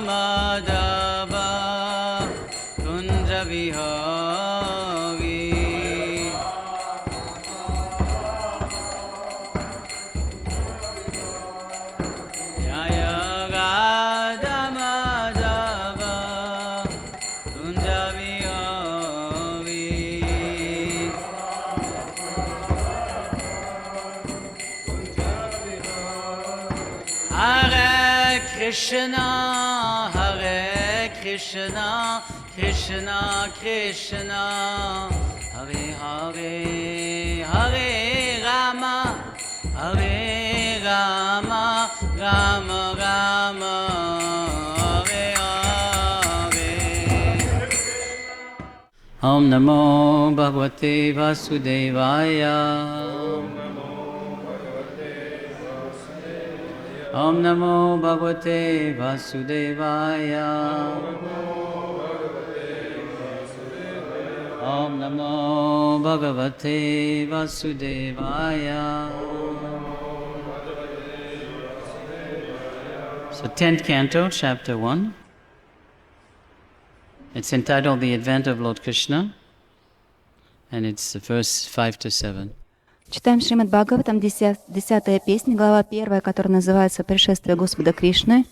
Madhava Kunja Vihari Jaya Radha Madhava Kunja Vihari Hare Krishna, Hare Krishna, Krishna Krishna, Hare Hare, Hare Rama, Hare Rama, Rama Rama, Hare Hare. Om Namo Bhagavate Vasudevaya. Om Namo Bhagavate Vasudevaya. Om Namo Bhagavate Vasudevaya. So 10th canto, chapter 1. It's entitled The Advent of Lord Krishna, and it's verse 5 to 7. Читаем Шримад Бхагаватам, 10-я песня, глава 1, которая называется «Пришествие Господа Кришны»,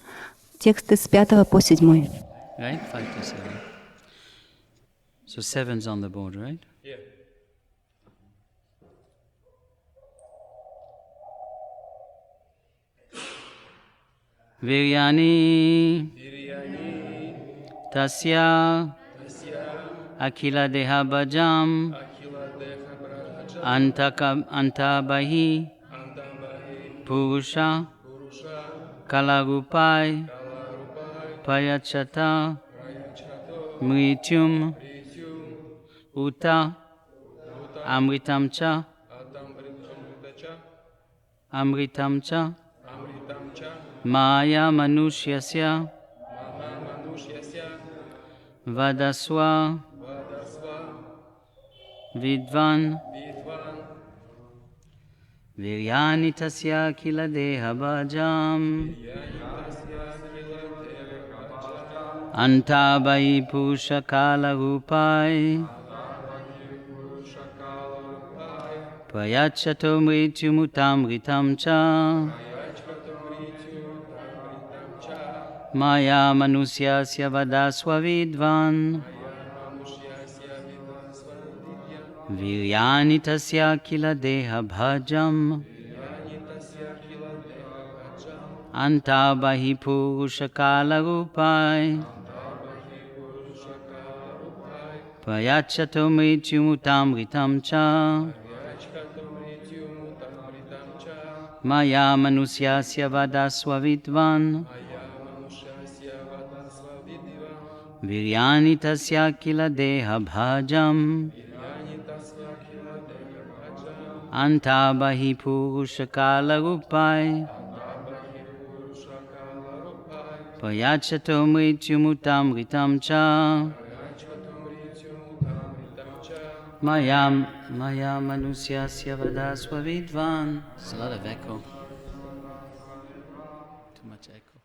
тексты с 5 по 7. Right? 5 to 7. So 7's on the board, right? Yeah. Viryani Tasya Akila Deha Bhajam Antabahi Purusha Kalarupai Payachata Mrityum Uta Amritamcha Maya Manushyasya Vadaswa Vidvan Viryani Tasya Kila Deha Bhajam Antabai Purusha Kala Rupai Prayachato Mrityumutam Ritamcha Maya Manusyasya Vadaswa Vidvan Viryani Tasya Kila Deha Bhajam Antabahi Purusha Kala Rupai Prayachato Mrityumutam Ritamcha Maya Manusyasya Vadaswa Vidvan Viryani Tasya Kila Deha Bhajam Antabahi Purusha Kala Rupai Prayachato Mrityumutam Ritamcha Maya Manusyasya Vadaswa Vidvan. There's a lot of echo. Too much echo.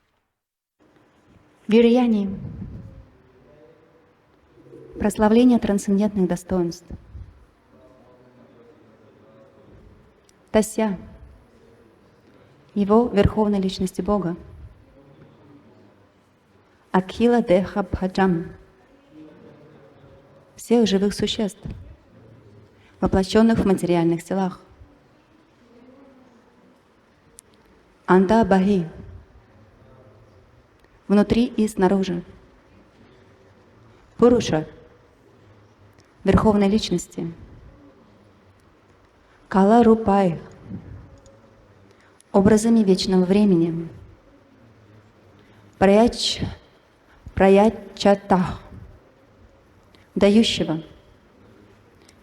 Вирьяни. Прославление трансцендентных достоинств. Тася. Его Верховной Личности Бога. Акхила Деха Бхаджам. Всех живых существ, воплощенных в материальных телах. Анда Бахи. Внутри и снаружи. Пуруша. Верховной Личности. Кала Рупай. Образами вечного времени. Праячата. Дающего.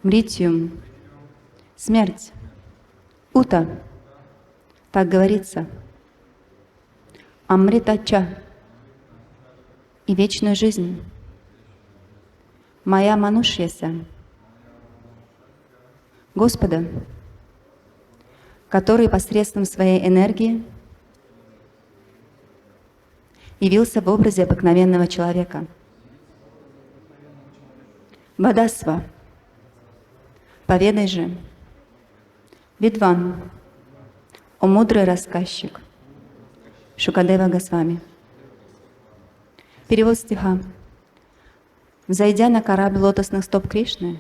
Мритьюм. Смерть. Ута. Так говорится. Амритача. И вечную жизнь. Моя Манушьяся. Господа, который посредством своей энергии явился в образе обыкновенного человека. Вадасва. Поведай же. Видван. О мудрый рассказчик. Шукадева Госвами. Перевод стиха. Взойдя на корабль лотосных стоп Кришны,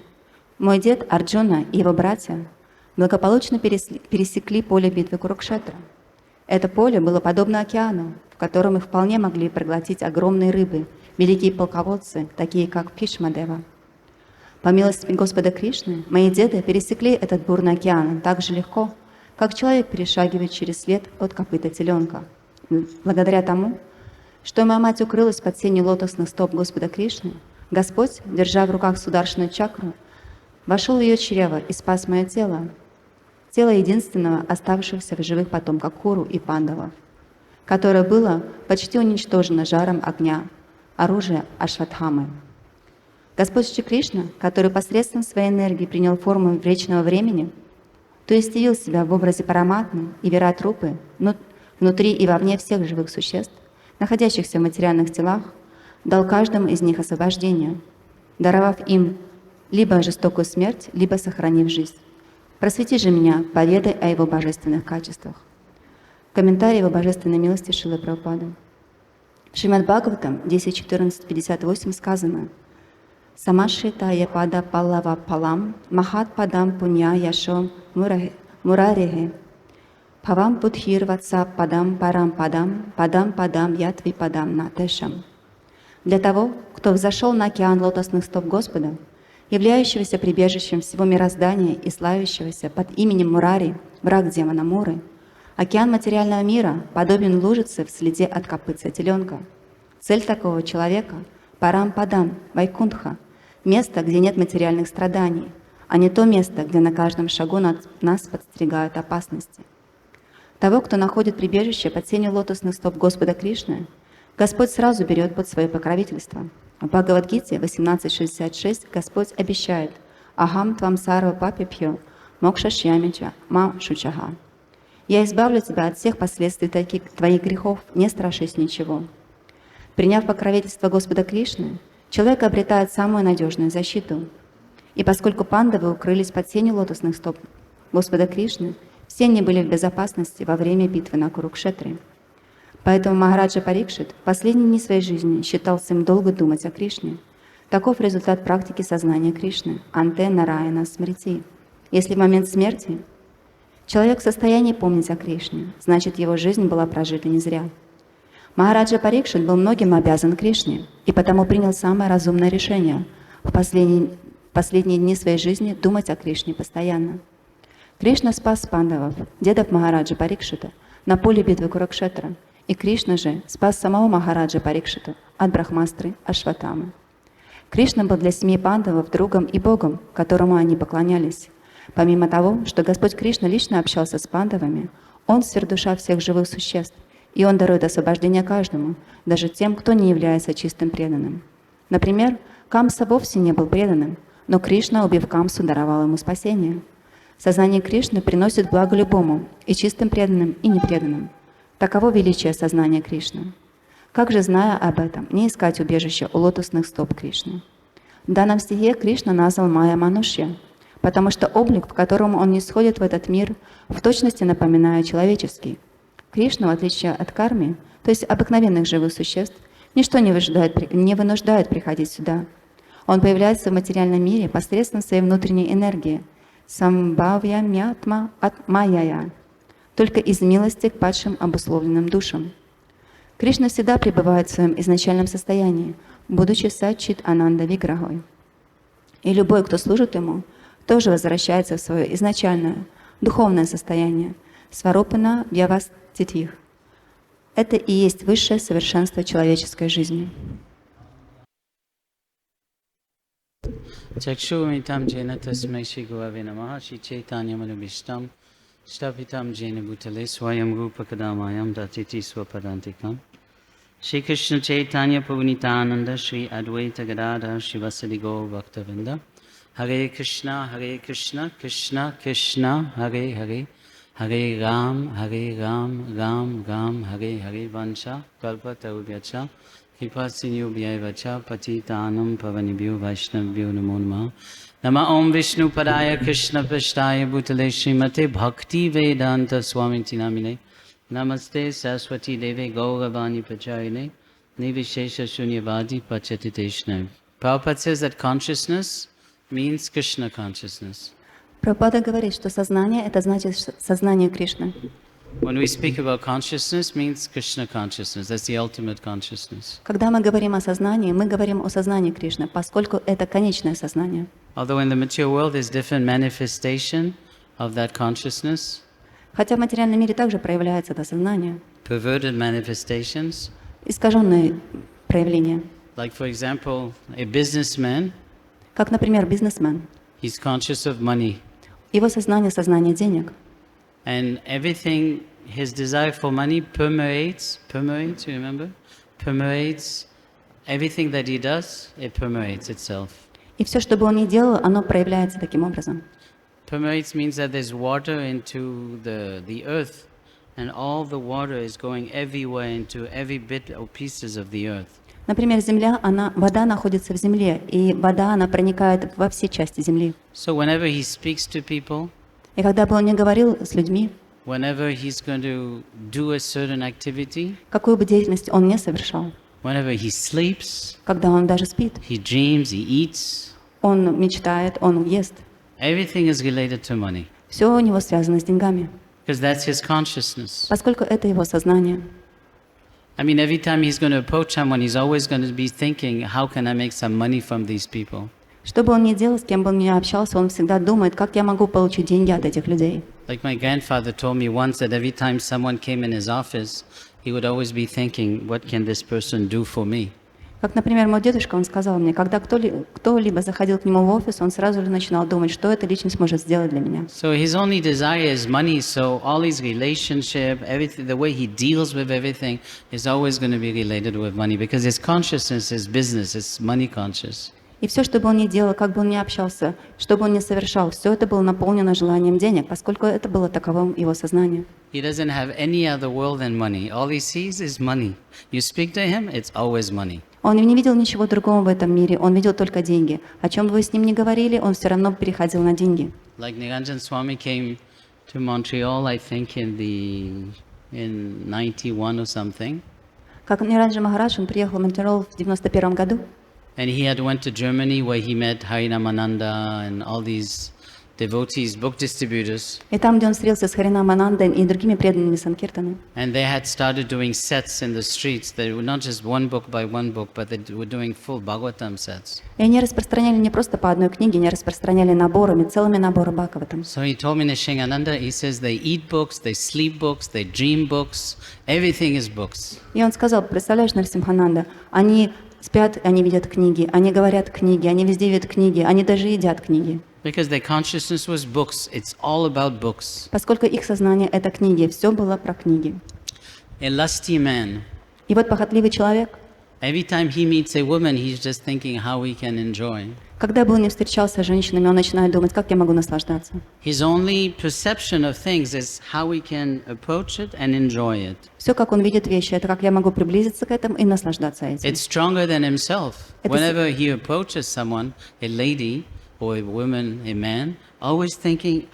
мой дед Арджуна и его братья благополучно пересекли поле битвы Курукшетра. Это поле было подобно океану, в котором их вполне могли проглотить огромные рыбы, великие полководцы, такие как Бхишмадева. По милости Господа Кришны, мои деды пересекли этот бурный океан так же легко, как человек перешагивает через след от копыта теленка. Благодаря тому, что моя мать укрылась под сенью лотосных стоп Господа Кришны, Господь, держа в руках сударшную чакру, вошел в ее чрево и спас мое тело, тело единственного оставшегося в живых потомков Куру и Пандавов, которое было почти уничтожено жаром огня, оружия Ашватхамы. Господь Шри Кришна, который посредством своей энергии принял форму вечного времени, то есть явил себя в образе Параматмы и Вират-рупы внутри и вовне всех живых существ, находящихся в материальных телах, дал каждому из них освобождение, даровав им либо жестокую смерть, либо сохранив жизнь. Просвети же меня, поведай о его божественных качествах. Комментарий его божественной милости Шрилы Прабхупады. В Шримад Бхагаватам 10.14.58 сказано: «Самашритая пада паллава палам, махат падам пунья яшо мурарихе, павам будхир ватса падам парам падам, падам падам ятви падам натешам». Для того, кто взошел на океан лотосных стоп Господа, являющегося прибежищем всего мироздания и славящегося под именем Мурари, враг демона Муры, океан материального мира подобен лужице в следе от копытца теленка. Цель такого человека — Парам-Падам, Вайкунтха, место, где нет материальных страданий, а не то место, где на каждом шагу нас подстерегают опасности. Того, кто находит прибежище под сенью лотосных стоп Господа Кришны, Господь сразу берет под свое покровительство. В Бхагавадгите 18.66 Господь обещает: «Ахам твам сарва папипьё, мокшашьямича ма шучаха». «Я избавлю тебя от всех последствий твоих грехов, не страшись ничего». Приняв покровительство Господа Кришны, человек обретает самую надежную защиту. И поскольку пандавы укрылись под сенью лотосных стоп Господа Кришны, все они были в безопасности во время битвы на Курукшетре. Поэтому Махараджа Парикшит в последние дни своей жизни считал своим долго думать о Кришне. Таков результат практики сознания Кришны, анте нараяна смрити. Если в момент смерти человек в состоянии помнить о Кришне, значит, его жизнь была прожита не зря. Махараджа Парикшит был многим обязан Кришне, и потому принял самое разумное решение в последние дни своей жизни думать о Кришне постоянно. Кришна спас пандавов, дедов Махараджа Парикшита, на поле битвы Курукшетра, и Кришна же спас самого Махараджа Парикшита от брахмастры Ашватамы. Кришна был для семьи пандавов другом и богом, которому они поклонялись. Помимо того, что Господь Кришна лично общался с пандавами, Он сверхдуша всех живых существ, и Он дарует освобождение каждому, даже тем, кто не является чистым преданным. Например, Камса вовсе не был преданным, но Кришна, убив Камсу, даровал ему спасение. Сознание Кришны приносит благо любому, и чистым преданным, и непреданным. Таково величие сознания Кришны. Как же, зная об этом, не искать убежища у лотосных стоп Кришны? В данном стихе Кришна назвал Майя Манушья, потому что облик, в котором он нисходит в этот мир, в точности напоминает человеческий. Кришна, в отличие от карми, то есть обыкновенных живых существ, ничто не вынуждает приходить сюда. Он появляется в материальном мире посредством своей внутренней энергии, самбхавья мятма от майяя, только из милости к падшим обусловленным душам. Кришна всегда пребывает в своем изначальном состоянии, будучи саччит ананда виграхой. И любой, кто служит ему, тоже возвращается в свое изначальное, духовное состояние, сварупана вьяваститвих. Это и есть высшее совершенство человеческой жизни. Чакшурумитам джена тасмай шри гурave намаха шри чайтаньям анубхиштам Штапитам джена бутале сваям рупа кадамаям датити свападантикам Шри Кришна Чайтанья Прабhu Шри Адвайта Гададхар Шивасади Гаур Бхактавинда Харе Кришна Кришна Кришна Харе Харе Hare Ram, Ram Ram, Hare Hare Vansha, Kalpa Tarubhyacha, Kripa Sinubhyavacha, Patitanam Pavanibhyo Vaishnavyo Namo Namaha. Nama Om Vishnu Padaya Krishna Pashtaya Bhutale Srimate Bhakti Vedanta Swami Tinamine. Namaste Saraswati Deve Gauravani Pacharine. Nivishesha Shunyavadi Pachatiteshna. Prabhupada says that consciousness means Krishna consciousness. Прабхупада говорит, что сознание — это значит сознание Кришны. When we speak about consciousness, means Krishna consciousness. That's the ultimate consciousness. Когда мы говорим о сознании, мы говорим о сознании Кришны, поскольку это конечное сознание. Although in the material world there's different manifestation of that consciousness, Хотя в материальном мире также проявляется это сознание, perverted manifestations. искаженные проявления. Like for example, a businessman, Как, например, бизнесмен. he's conscious of money. Его сознание — сознание денег. And everything, his desire for money permeates, you remember? Permeates everything that he does, it permeates itself. И все, что бы он ни делал, оно проявляется таким образом. Permeates means that there's water into the earth, and all the water is going everywhere into every bit or pieces of the earth. Например, земля, вода находится в земле, и вода, она проникает во все части земли. So whenever he speaks to people, И когда бы он ни говорил с людьми, whenever he's going to do a certain activity, какую бы деятельность он ни совершал, whenever he sleeps, когда он даже спит, he dreams, he eats, он мечтает, он ест, everything is related to money, все у него связано с деньгами, because that's his consciousness. поскольку это его сознание. I mean, every time he's going to approach someone, he's always going to be thinking, how can I make some money from these people? Что бы он ни делал, с кем бы он ни общался, он всегда думает, как я могу получить деньги от этих людей. Like my grandfather told me once that every time someone came in his office, he would always be thinking, what can this person do for me? Как, например, мой дедушка, он сказал мне, когда кто-либо заходил к нему в офис, он сразу же начинал думать, что эта личность может сделать для меня. So his only desire is money, so all his relationship, everything, the way he deals with everything is always going to be related with money, because his consciousness is business, it's money conscious. И все, что бы он ни делал, как бы он ни общался, что бы он ни совершал, все это было наполнено желанием денег, поскольку это было таковым его сознание. He doesn't have any other world than money. All he sees is money. You speak to him, it's always money. Он не видел ничего другого в этом мире, он видел только деньги. О чем бы вы с ним ни говорили, он все равно переходил на деньги. Like Niranjan Swami came to Montreal, I think in 91 or something. Как Ниранджа Махарадж, он приехал в Монтреал в 91 году. And he had went to Germany where he met Nrisimhananda and all these devotees, book distributors. И там, где он встретился с Харинаманандой и другими преданными Санкиртаны. And they had started doing sets in the streets. They were not just one book by one book, but they were doing full Bhagavatam sets. И они распространяли не просто по одной книге, они распространяли наборами, целыми наборами Бхагаватам. So he told me, Nrisimhananda, he says they eat books, they sleep books, they dream books, everything is books. И он сказал, представляешь, Нрисимхананда, они спят, они видят книги, они говорят книги, они везде видят книги, они даже едят книги. Because their consciousness was books. It's all about books. Поскольку их сознание — это книги, все было про книги. A lusty man, И вот похотливый человек, every time he meets a woman, he's just thinking how he can enjoy. когда бы он ни встречался с женщинами, он начинает думать, как я могу наслаждаться. His only perception of things is how he can approach it and enjoy it. Все, как он видит вещи, это как я могу приблизиться к этому и наслаждаться этим. It's stronger than himself. It's- Whenever he approaches someone, a lady or a woman, a man, always thinking,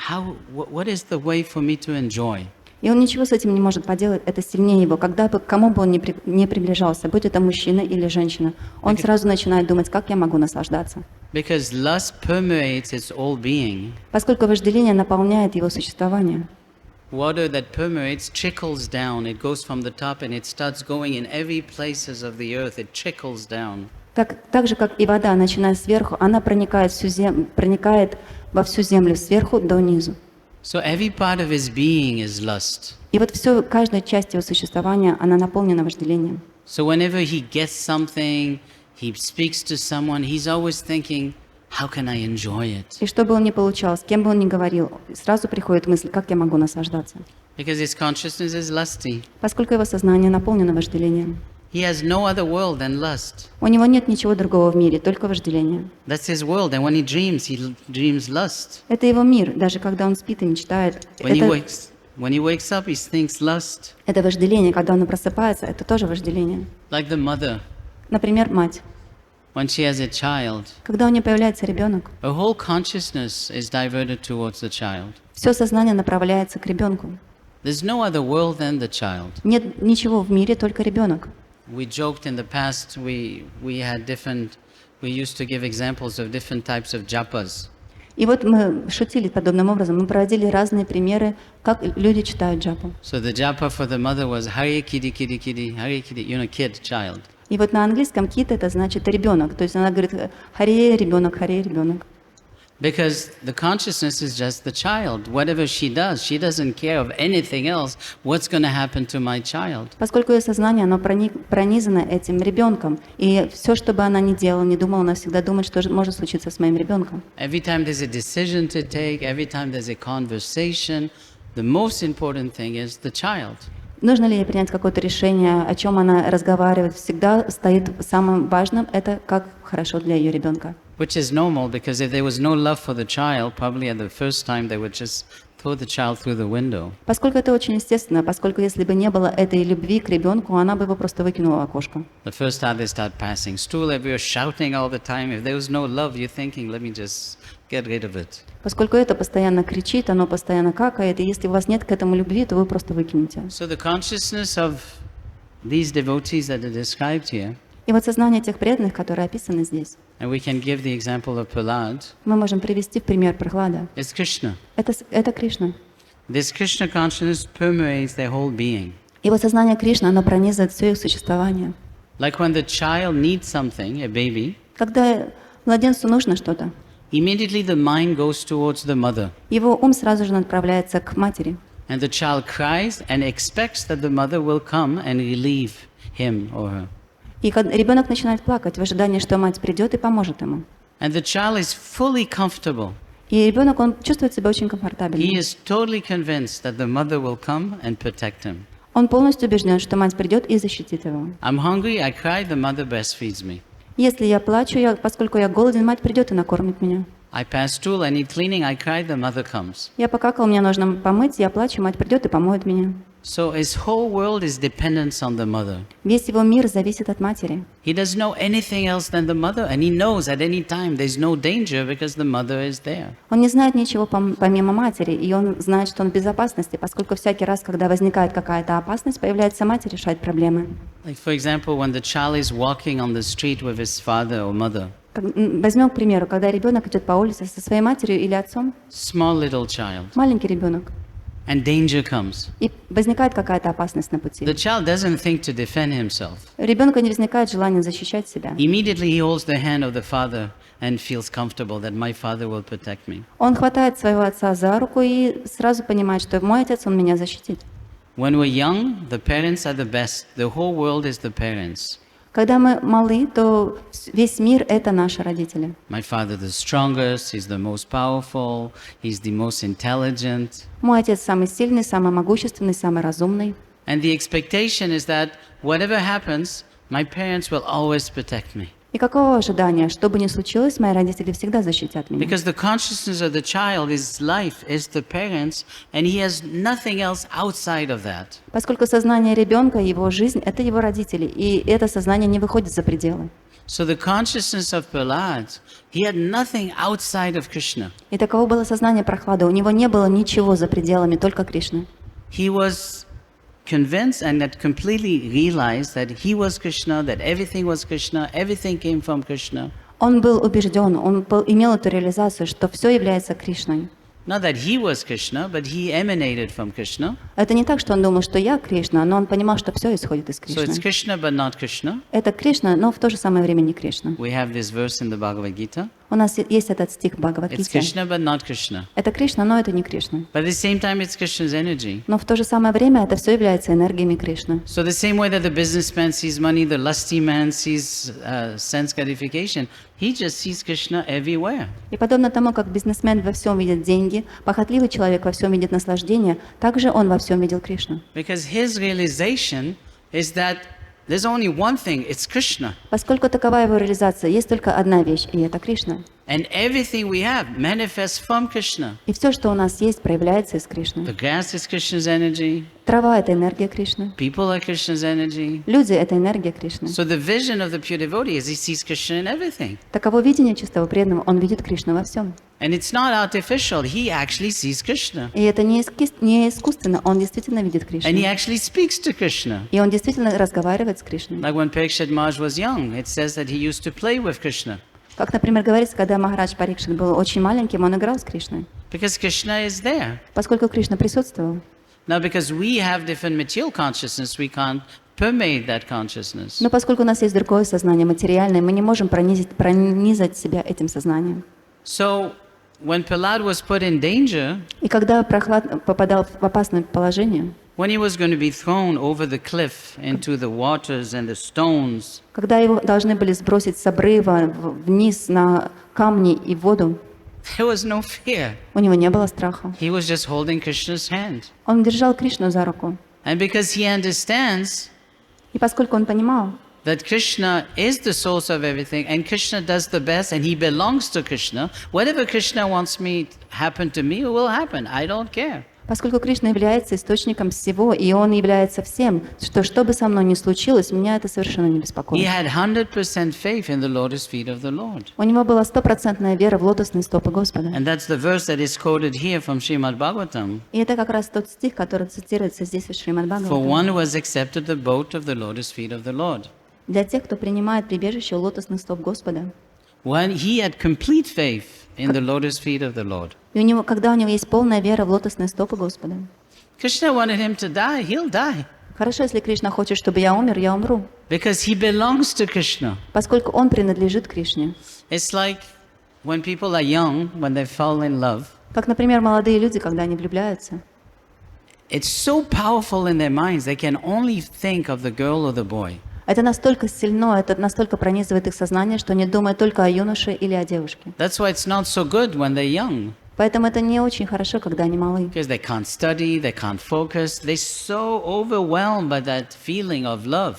what is the way for me to enjoy? И он ничего с этим не может поделать, это сильнее его. Когда бы, к кому бы он ни приближался, будь это мужчина или женщина, он сразу начинает думать, как я могу наслаждаться. Because lust permeates its whole being. Поскольку вожделение наполняет его существование. Water that permeates trickles down. It goes from the top and it starts going in every places of the earth. It trickles down. Так же, как и вода, начиная сверху, она проникает во всю землю, сверху до низу. So every part of his being is lust. И вот каждая часть его существования, она наполнена вожделением. So whenever he gets something, he speaks to someone, he's always thinking, how can I enjoy it? И что бы он ни получал, с кем бы он ни говорил, сразу приходит мысль, как я могу наслаждаться. Because his consciousness is lusty. Поскольку его сознание наполнено вожделением. He has no other world than lust. У него нет ничего другого в мире, только вожделение. That's his world. And when he dreams lust. Это его мир, даже когда он спит и мечтает. When he When he wakes up, he thinks lust. Это вожделение, когда он просыпается, это тоже вожделение. Like the mother, Например, мать. when she has a child, Когда у нее появляется ребенок, her whole consciousness is diverted towards the child. все сознание направляется к ребенку. There's no other world than the child. Нет ничего в мире, только ребенок. We joked in the past, we used to give examples of different types of japas. И вот мы шутили подобным образом, мы проводили разные примеры, как люди читают джапу. So the japa for the mother was Hare Kiddy Kiddy Kiddy, Hare Kiddy, kid, child. И вот на английском кит это значит ребенок, то есть она говорит харе ребенок, харе ребенок. Because the consciousness is just the child. Whatever she doesn't care of anything else. What's going to happen to my child? Поскольку ее сознание, оно пронизано этим ребенком, и все, что бы она ни делала, не думала, она всегда думает, что может случиться с моим ребенком. Every time there's a decision to take, every time there's a conversation, the most important thing is the child. Нужно ли ей принять какое-то решение, о чем она разговаривает, всегда стоит самым важным, это как хорошо для ее ребенка. Which is normal, because if there was no love for the child, probably at the first time they would just throw the child through the window. Поскольку это очень естественно, поскольку если бы не было этой любви к ребенку, она бы его просто выкинула в окошко. The first time they start passing stool everywhere, shouting all the time. If there was no love, you're thinking, let me just get rid of it. Поскольку это постоянно кричит, оно постоянно какает, и если у вас нет к этому любви, то вы просто выкинете. So the consciousness of these devotees that are described here, И вот сознание тех преданных, которые описаны здесь, and we can give the example of Prahlad, мы можем привести в пример Прохлада. is Krishna. Это Кришна. This Krishna consciousness permeates their whole being. И вот сознание Кришны, оно пронизывает все их существование. Like when the child needs something, a baby, Когда младенцу нужно что-то, immediately the mind goes towards the mother. его ум сразу же направляется к матери. And the child cries and expects that the mother will come and relieve him or her. И ребенок начинает плакать в ожидании, что мать придет и поможет ему. And the child is fully comfortable. И ребенок, он чувствует себя очень He комфортабельно. is totally convinced that the mother will come and protect him. Он полностью убежден, что мать придет и защитит его. I'm hungry, I cry, the mother breastfeeds me. Если я плачу, поскольку я голоден, мать придет и накормит меня. I pass stool, I need cleaning, I cry, the mother comes. Я покакал, мне нужно помыть, я плачу, мать придет и помоет меня. So his whole world is dependence on the mother. Весь его мир зависит от матери. He doesn't know anything else than the mother, and he knows at any time there's no danger because the mother is there. Он не знает ничего помимо матери, и он знает, что он в безопасности, поскольку всякий раз, когда возникает какая-то опасность, появляется мать и решает проблемы. Like for example, when the child is walking on the street with his father or mother, Возьмем, к примеру, когда ребенок идет по улице со своей матерью или отцом, small little child, маленький ребенок, and danger comes. и возникает какая-то опасность на пути. The child doesn't think to defend himself. У ребенка не возникает желания защищать себя. Immediately he holds the hand of the father and feels comfortable that my father will protect me. Он хватает своего отца за руку и сразу понимает, что мой отец, он меня защитит. When we're young, the parents are the best. The whole world is the parents. Когда мы малы, то весь мир — это наши родители. My father the strongest, he's the most powerful, he's the most intelligent. Мой отец самый сильный, самый могущественный, самый разумный. And the expectation is that whatever happens, my parents will always protect me. И какого ожидания? Что бы ни случилось, мои родители всегда защитят меня. Because the consciousness of the child, his life, is the parents, and he has nothing else outside of that. Поскольку сознание ребенка, его жизнь — это его родители, и это сознание не выходит за пределы. So the consciousness of Prahlad, he had nothing outside of Krishna. И таково было сознание Прохлады. У него не было ничего за пределами, только Кришна. He was convinced and that completely realized that he was Krishna, that everything was Krishna, everything came from Krishna. Он был убежден, он имел эту реализацию, что все является Кришной. Not that he was Krishna, but he emanated from Krishna. Это не так, что он думал, что я Кришна, но он понимал, что все исходит из So it's Кришны. Krishna but not Krishna. Это Кришна, но в то же самое время не Кришна. We have this verse in the Bhagavad Gita. У нас есть этот стих в It's Бхагаватгите. Krishna but not Krishna. Это Кришна, но это не Кришна. But at the same time, it's Krishna's energy. Но в то же самое время это все является энергиями Кришны. So the same way that the businessman sees money, the lusty man sees sense gratification, he just sees Krishna everywhere. И подобно тому, как бизнесмен во всем видит деньги, похотливый человек во всем видит наслаждение, также он во всем видел Кришну. Because his realization is that there's only one thing, it's Krishna. Поскольку такова его реализация, есть только одна вещь, и это Кришна. And everything we have manifests from Krishna. И все, что у нас есть, проявляется из The Кришны. grass is Krishna's energy. Трава — это энергия Кришны. People are Krishna's energy. Люди — это энергия Кришны. So the vision of the pure devotee is he sees Krishna in everything. Таково видение чистого преданного, он видит Кришну во всем. And it's not artificial. He actually sees Krishna. И это не искусственно, он действительно видит And he Кришну. actually speaks to Krishna. И он действительно разговаривает с Кришной. Like when Parikshit Maharaj was young, it says that he used to play with Krishna. Как, например, говорится, когда Махарадж Парикшит был очень маленьким, он играл с Кришной, Because Krishna is there. поскольку Кришна присутствовал. Now, because we have different material consciousness, we can't permeate that consciousness. Но поскольку у нас есть другое сознание, материальное, мы не можем пронизать себя этим сознанием. So, when Prahlad was put in danger, И когда Прохлад попадал в опасное положение, when he was going to be thrown over the cliff into the waters and the stones, когда его должны были сбросить с обрыва вниз на камни и воду, there was no fear. у него не было страха. He was just holding Krishna's hand. Он держал Кришну за руку. And because he understands И поскольку он понимал, that Krishna is the source of everything and Krishna does the best and he belongs to Krishna, whatever Krishna wants me to happen to me will happen. I don't care. поскольку Кришна является источником всего, и Он является всем, что бы со мной ни случилось, меня это совершенно не He беспокоит. had 100% faith in the lotus feet of the Lord. У него была стопроцентная вера в лотосные стопы Господа. And that's the verse that is quoted here from Shrimad Bhagavatam. И это как раз тот стих, который цитируется здесь в Шримад For Бхагаватам. one who has accepted the boat of the lotus feet of the Lord. Для тех, кто принимает прибежище у лотосных стоп Господа. When he had complete faith in the lotus feet of the Lord. И когда у него есть полная вера в лотосные стопы Господа. Krishna wanted him to die, he'll die. Хорошо, если Кришна хочет, чтобы я умер, я умру. Because he belongs to Krishna. Поскольку он принадлежит Кришне. It's like when people are young, when they fall in love, Как, например, молодые люди, когда они влюбляются. it's so powerful in their minds, they can only think of the girl or the boy. Это настолько сильно, это настолько пронизывает их сознание, что они думают только о юноше или о девушке. That's why it's not so good when they're young. Поэтому это не очень хорошо, когда они малы. Because they can't study, they can't focus, they're so overwhelmed by that feeling of love.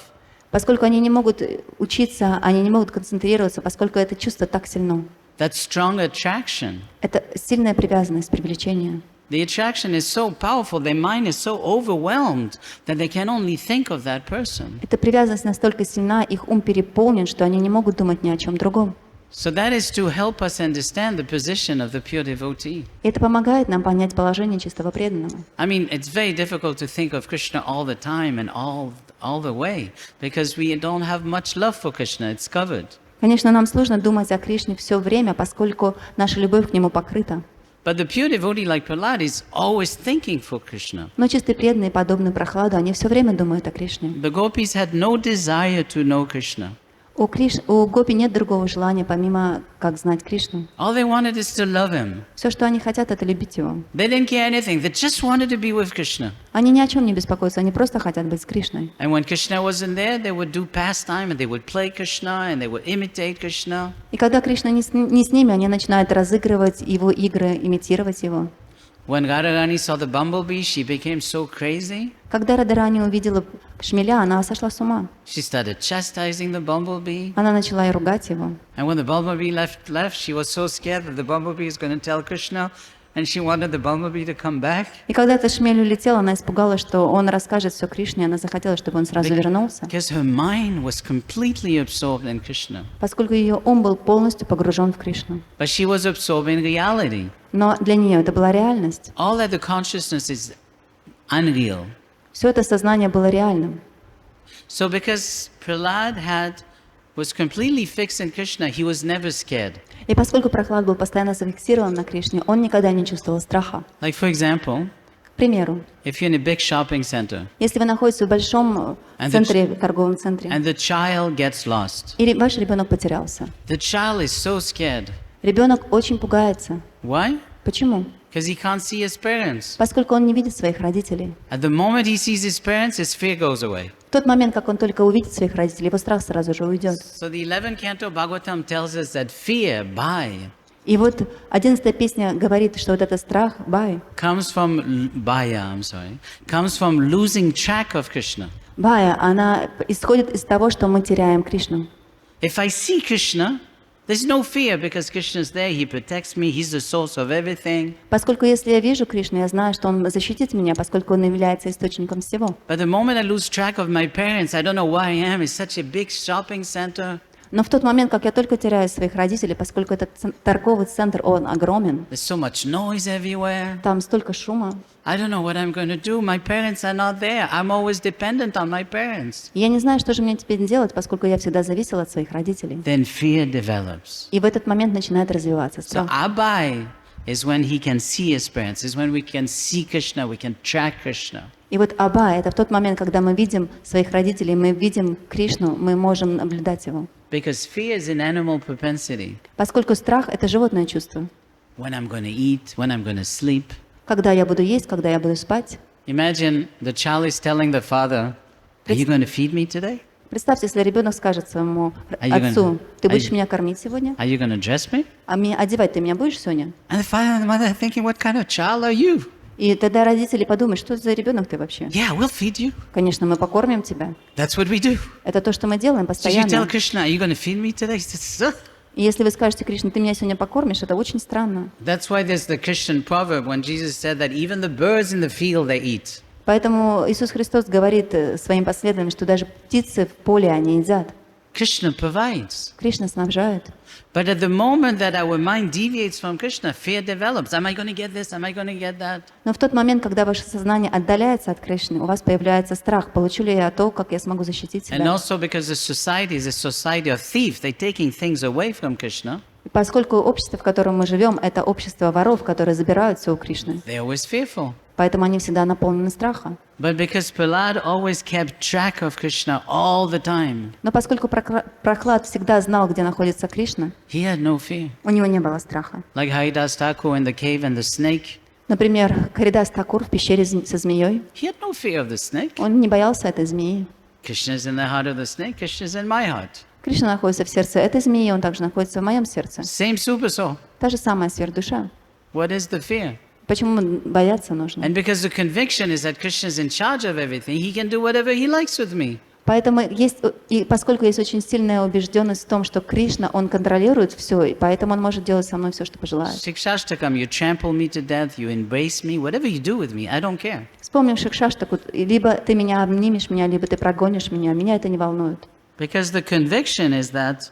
Поскольку они не могут учиться, они не могут концентрироваться, поскольку это чувство так сильно. That strong attraction. Это сильная привязанность, привлечение. The attraction is so powerful, their mind is so overwhelmed that they can only think of that person. Эта привязанность настолько сильна, их ум переполнен, что они не могут думать ни о чем другом. So that is to help us understand the position of the pure devotee. И это помогает нам понять положение чистого преданного. I mean, it's very difficult to think of Krishna all the time and all the way because we don't have much love for Krishna. It's covered. Конечно, нам сложно думать о Кришне все время, поскольку наша любовь к Нему покрыта. But the pure devotee like Prahlad is always thinking for Krishna. Но чистые преданные, подобные Прохладу, они все время думают о Кришне. The gopis had no desire to know Krishna. У гопи нет другого желания, помимо как знать Кришну. All they wanted is to love him. Все, что они хотят, это любить Его. They didn't care anything. They just wanted to be with Krishna. Они ни о чем не беспокоятся, они просто хотят быть с Кришной. And when Krishna wasn't there, they would do pastime and they would play Krishna and they would imitate Krishna. И когда Кришна не с ними, они начинают разыгрывать Его игры, имитировать Его. When Radharani saw the bumblebee, she became so crazy. Когда Радарани увидела шмеля, она сошла с ума. She started chastising the bumblebee. Она начала и ругать его. And when the bumblebee left, she was so scared that the bumblebee is going to tell Krishna, and she wanted the bumblebee to come back. И когда эта шмель улетела, она испугалась, что он расскажет все Кришне, она захотела, чтобы он сразу вернулся, Because her mind was completely absorbed in Krishna. поскольку ее ум был полностью погружен в Кришну. But she was absorbed in reality. Но для нее это была реальность. All other consciousness is unreal. Все это сознание было реальным. So because Prahlad was completely fixed in Krishna, he was never scared. И поскольку Прохлад был постоянно зафиксирован на Кришне, он никогда не чувствовал страха. Like for example, К примеру, if you're in a big shopping center если вы находитесь в большом центре, торговом центре, and the child gets lost, и ваш ребенок потерялся, the child is so scared. ребенок очень пугается. Why? Почему? Because he can't see his parents. Поскольку он не видит своих родителей. At the moment he sees his parents, his fear goes away. В тот момент, как он только увидит своих родителей, его страх сразу же уйдет. So the 11th canto Bhagavatam tells us that fear, bhai, И вот 11-я песня говорит, что вот этот страх, бай, comes from losing track of Krishna. Бая, она исходит из того, что мы теряем Кришну. If I see Krishna, there's no fear because Krishna is there, he protects me, he's the source of everything. Поскольку если я вижу Кришну, я знаю, что Он защитит меня, поскольку Он является источником всего. But the moment I lose track of my parents, I don't know where I am, it's such a big shopping center. Но в тот момент, как я только теряю своих родителей, поскольку этот торговый центр, он огромен, There's so much noise everywhere. там столько шума, I don't know what I'm going to do. My parents are not there. I'm always dependent on my parents. и я не знаю, что же мне теперь делать, поскольку я всегда зависела от своих родителей. Then fear develops. И в этот момент начинает развиваться So страх. Abai is when he can see his parents, is when we can see Krishna, we can track Krishna. И вот Аба — это в тот момент, когда мы видим своих родителей, мы видим Кришну, мы можем наблюдать его. Because fear is an animal propensity. Поскольку страх — это животное чувство. When I'm going to eat, when I'm going to sleep. Когда я буду есть, когда я буду спать. Imagine the child is telling the father, are you going to feed me today? Представьте, если ребенок скажет своему отцу: ты будешь меня кормить сегодня? Are you going to dress me? А одевать ты меня будешь сегодня? And the father and the mother are thinking, what kind of child are you? И тогда родители подумают: что за ребенок ты вообще? Yeah, we'll feed you. Конечно, мы покормим тебя. That's what we do. Это то, что мы делаем So you tell постоянно. Krishna, are you going to feed me today? He says, И если вы скажете: Кришна, ты меня сегодня покормишь, это очень странно. That's why there's the Christian proverb when Jesus said that even the birds in the field they eat. Поэтому Иисус Христос говорит своим последователям, что даже птицы в поле они едят. Krishna provides. Кришна снабжает. But at the moment that our mind deviates from Krishna, fear develops. Am I going to get this? Am I going to get that? Но в тот момент, когда ваше сознание отдаляется от Кришны, у вас появляется страх: получу ли я то, как я смогу защитить And себя? also because the society is a society of thieves, they're taking things away from Krishna. И поскольку общество, в котором мы живем, это общество воров, которые забирают все у Кришны, They're always fearful. поэтому они всегда наполнены страхом. But because Prahlad always kept track of Krishna all the time, Но поскольку Прохлад всегда знал, где находится Кришна, he had no fear. у него не было страха. Like Haridas Thakur in the cave and the snake, Например, Харидас Такур в пещере со змеей, he had no fear of the snake. он не боялся этой змеи. Krishna is in the heart of the snake, Krishna is in my heart. Кришна находится в сердце этой змеи, он также находится в моем сердце. Same super soul. Та же самая сверхдуша. What is the fear? Почему бояться нужно? And because the conviction is that Krishna is in charge of everything, he can do whatever he likes with me. Поэтому есть, и поскольку есть очень сильная убежденность в том, что Кришна, он контролирует все, и поэтому он может делать со мной все, что пожелает. Shikshashtakam, you trample me to death, you embrace me, whatever you do with me, I don't care. Вспомним Шикшаштаку: либо ты меня обнимешь меня, либо ты прогонишь меня это не волнует. Because the conviction is that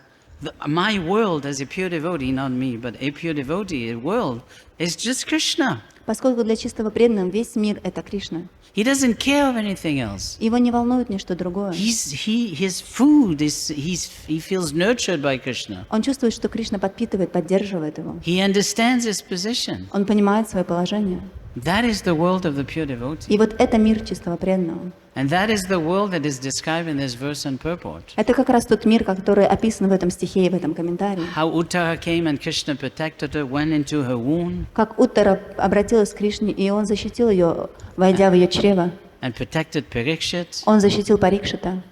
my world as a pure devotee, not me, but a pure devotee, a world, is just Krishna. Поскольку для чистого преданного весь мир — это Кришна. He doesn't care of anything else. Его не волнует ничто другое. His food is, he feels nurtured by Krishna. Он чувствует, что Кришна подпитывает, поддерживает его. He understands his position. Он понимает свое положение. That is the world of the pure devotee. И вот это мир чистого преданного. And that is the world that is described in this verse and purport. Это как раз тот мир, который описан в этом стихе и в этом комментарии. How Uttara came and Krishna protected her, went into her womb. Как Уттара обратилась к Кришне, и он защитил ее, войдя в ее чрево. And protected Parikshit. Он защитил Парикшита.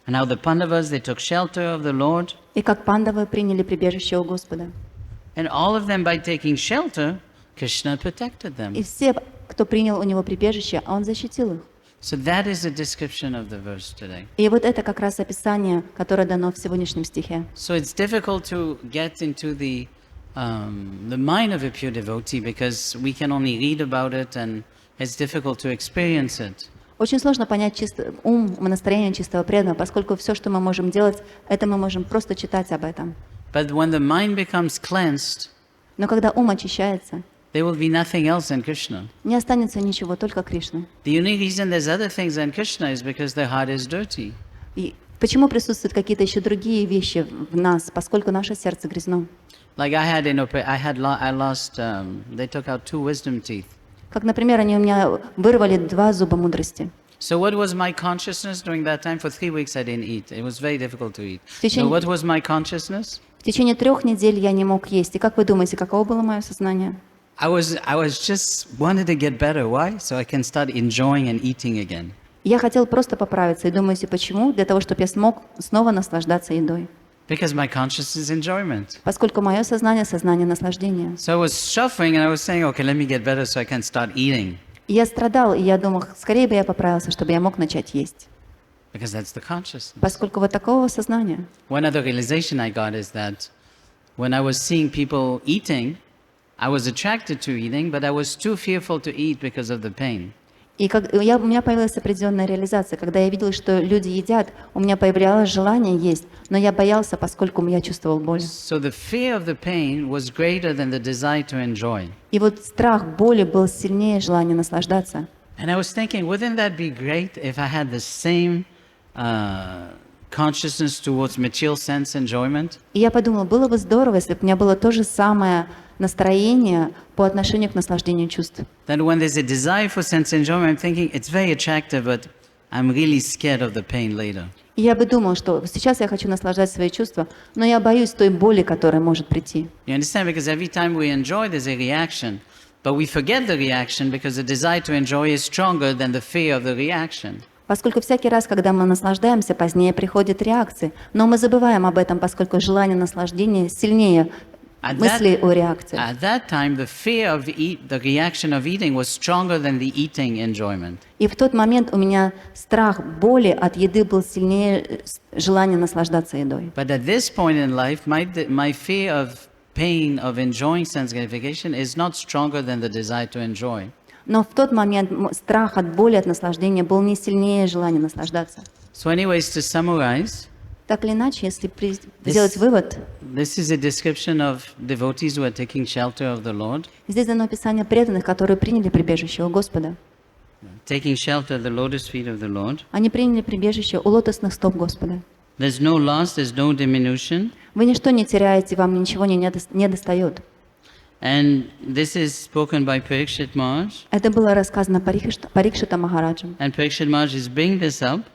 And how the Pandavas, they took shelter of the Lord. И как пандавы приняли прибежище у Господа. And all of them by taking shelter, Krishna protected them. И все, кто принял у него прибежище, он защитил их. So that is the description of the verse today. И вот это как раз описание, которое дано в сегодняшнем стихе. So it's difficult to get into the mind of a pure devotee because we can only read about it and it's difficult to experience it. Очень сложно понять ум, настроение чистого преданного, поскольку все, что мы можем делать, это мы можем просто читать об этом. But when the mind becomes cleansed, Но когда ум очищается, there will be nothing else than Krishna. не останется ничего, только Кришна. The only reason there's other things than Krishna is because their heart is dirty. И почему присутствуют какие-то еще другие вещи в нас, поскольку наше сердце грязно? Like I lost, they took out 2 wisdom teeth. Как, например, они у меня вырвали 2 зуба мудрости. So what was my consciousness during that time? For 3 weeks I didn't eat. It was very difficult to eat. So what was my consciousness? В течение 3 недель я не мог есть. И как вы думаете, каково было мое сознание? I was just wanted to get better. Why? So I can start enjoying and eating again. Я хотел просто поправиться. И думаете, почему? Для того, чтобы я смог снова наслаждаться едой. Because my consciousness is enjoyment. Поскольку мое сознание — сознание наслаждения. So I was suffering and I was saying, okay, let me get better so I can start eating. И я страдал, и я думал, скорее бы я поправился, чтобы я мог начать есть. because that's the consciousness. Поскольку вот такого сознания. One other realization I got is that when I was seeing people eating, I was attracted to eating, but I was too fearful to eat because of the pain. И у меня появилась определенная реализация. Когда я видела, что люди едят, у меня появлялось желание есть, но я боялся, поскольку я чувствовал боль. So the fear of the pain was greater than the desire to enjoy. И вот страх боли был сильнее желания наслаждаться. And I was thinking, wouldn't that be great if I had the same consciousness towards material sense enjoyment? И я подумала, было бы здорово, если бы у меня было то же самое настроение по отношению к наслаждению чувств. Then when there's a desire for sense enjoyment, I'm thinking it's very attractive, but I'm really scared of the pain later. И я бы думала, что сейчас я хочу наслаждать свои чувства, но я боюсь той боли, которая может прийти. You understand? Because every time we enjoy, there's a reaction. But we forget the reaction because the desire to enjoy is stronger than the fear of the reaction. Поскольку всякий раз, когда мы наслаждаемся, позднее приходит реакция, но мы забываем об этом, поскольку желание наслаждения сильнее мысли о реакции. At that time, the fear of the reaction of eating was stronger than the eating enjoyment. И в тот момент у меня страх боли от еды был сильнее желания наслаждаться едой. But at this point in life, my fear of pain of enjoying sense gratification is not stronger than the desire to enjoy. Но в тот момент страх от боли, от наслаждения был не сильнее желания наслаждаться. So anyways, to summarize, Так или иначе, если сделать вывод, this is a description of devotees who are taking shelter of the Lord. здесь дано описание преданных, которые приняли прибежище у Господа. Taking shelter at the lotus feet of the Lord. Они приняли прибежище у лотосных стоп Господа. There's no loss, there's no diminution. Вы ничто не теряете, вам ничего не достает. And this is spoken by Parikshit Maharaj. Это было рассказано Парикшита Махараджем. And Parikshit Maharaj is bringing this up.